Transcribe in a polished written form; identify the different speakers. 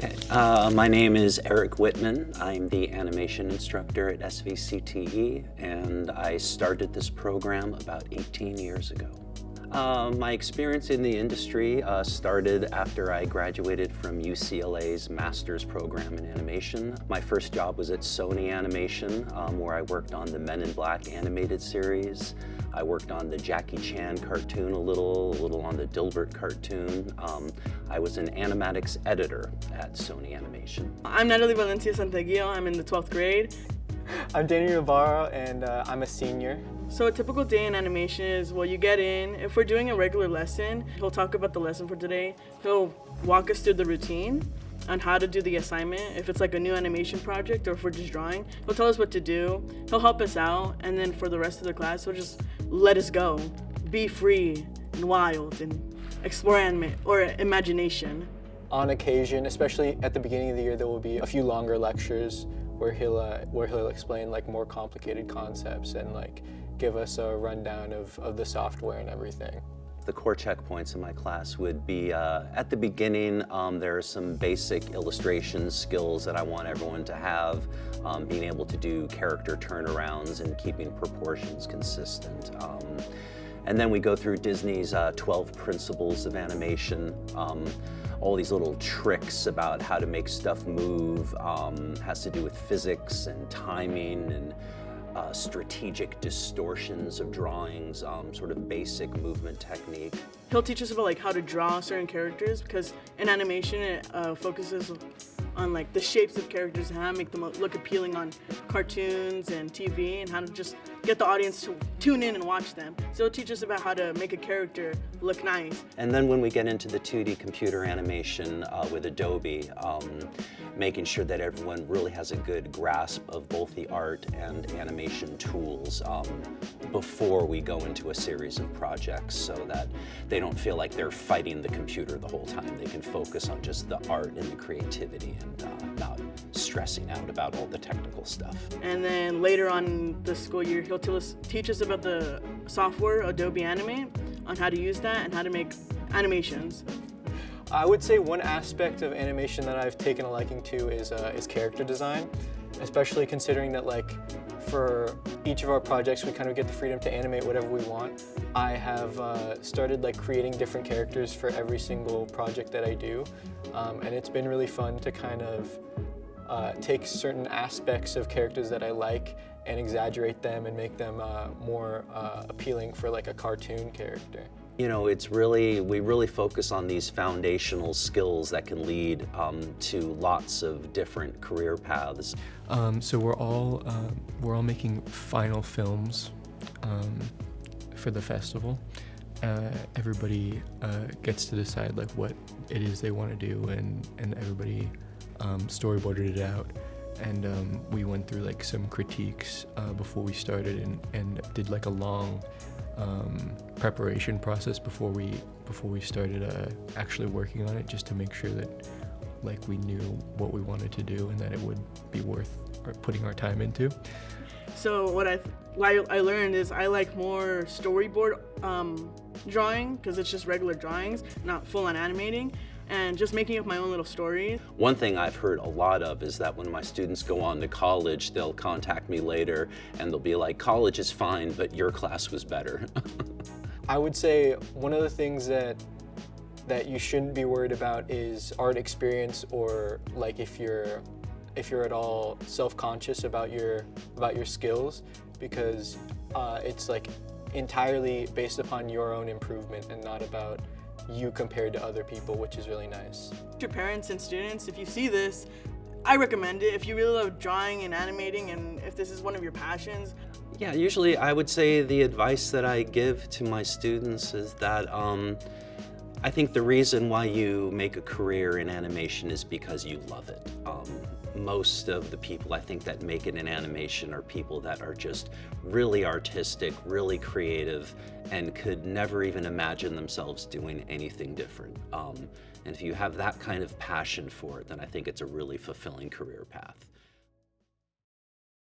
Speaker 1: Okay, my name is Eric Whitman. I'm the animation instructor at SVCTE, and I started this program about 18 years ago. My experience in the industry started after I graduated from UCLA's master's program in animation. My first job was at Sony Animation, where I worked on the Men in Black animated series. I worked on the Jackie Chan cartoon a little on the Dilbert cartoon. I was an animatics editor at Sony Animation.
Speaker 2: I'm Natalie Valencia Santaguillo. I'm in the 12th grade.
Speaker 3: I'm Danny Navarro, and I'm a senior.
Speaker 2: So a typical day in animation is, well, you get in. If we're doing a regular lesson, he'll talk about the lesson for today. He'll walk us through the routine on how to do the assignment. If it's like a new animation project or if we're just drawing, he'll tell us what to do. He'll help us out, and then for the rest of the class, he'll just let us go. Be free and wild and explore imagination.
Speaker 3: On occasion, especially at the beginning of the year, there will be a few longer lectures where he'll explain like more complicated concepts and like give us a rundown of the software and everything.
Speaker 1: The core checkpoints in my class would be, at the beginning, there are some basic illustration skills that I want everyone to have, being able to do character turnarounds and keeping proportions consistent. And then we go through Disney's 12 principles of animation. All these little tricks about how to make stuff move, has to do with physics and timing and strategic distortions of drawings, sort of basic movement technique.
Speaker 2: He'll teach us about like how to draw certain characters, because in animation it focuses on like the shapes of characters and how to make them look appealing on cartoons and TV, and how to just get the audience to tune in and watch them. So it'll teach us about how to make a character look nice.
Speaker 1: And then when we get into the 2D computer animation with Adobe, making sure that everyone really has a good grasp of both the art and animation tools before we go into a series of projects, so that they don't feel like they're fighting the computer the whole time. They can focus on just the art and the creativity and not stressing out about all the technical stuff.
Speaker 2: And then later on in the school year, he'll teach us about the software Adobe Animate, on how to use that and how to make animations.
Speaker 3: I would say one aspect of animation that I've taken a liking to is character design, especially considering that like for each of our projects we kind of get the freedom to animate whatever we want. I have started like creating different characters for every single project that I do, and it's been really fun to kind of take certain aspects of characters that I like and exaggerate them and make them more appealing for like a cartoon character.
Speaker 1: You know, we really focus on these foundational skills that can lead to lots of different career paths.
Speaker 4: So we're all making final films for the festival. Everybody gets to decide like what it is they want to do, and everybody storyboarded it out. And we went through like some critiques before we started, and did like a long preparation process before we started actually working on it, just to make sure that like we knew what we wanted to do and that it would be worth putting our time into.
Speaker 2: So what I learned is I like more storyboard drawing, because it's just regular drawings, not full on animating, and just making up my own little stories.
Speaker 1: One thing I've heard a lot of is that when my students go on to college, they'll contact me later and they'll be like, college is fine, but your class was better.
Speaker 3: I would say one of the things that you shouldn't be worried about is art experience, or like if you're at all self-conscious about your skills, because it's like entirely based upon your own improvement and not about you compared to other people, which is really nice.
Speaker 2: Your parents and students, if you see this, I recommend it. If you really love drawing and animating, and if this is one of your passions.
Speaker 1: Yeah, usually I would say the advice that I give to my students is that I think the reason why you make a career in animation is because you love it. Most of the people I think that make it in animation are people that are just really artistic, really creative, and could never even imagine themselves doing anything different. And if you have that kind of passion for it, then I think it's a really fulfilling career path.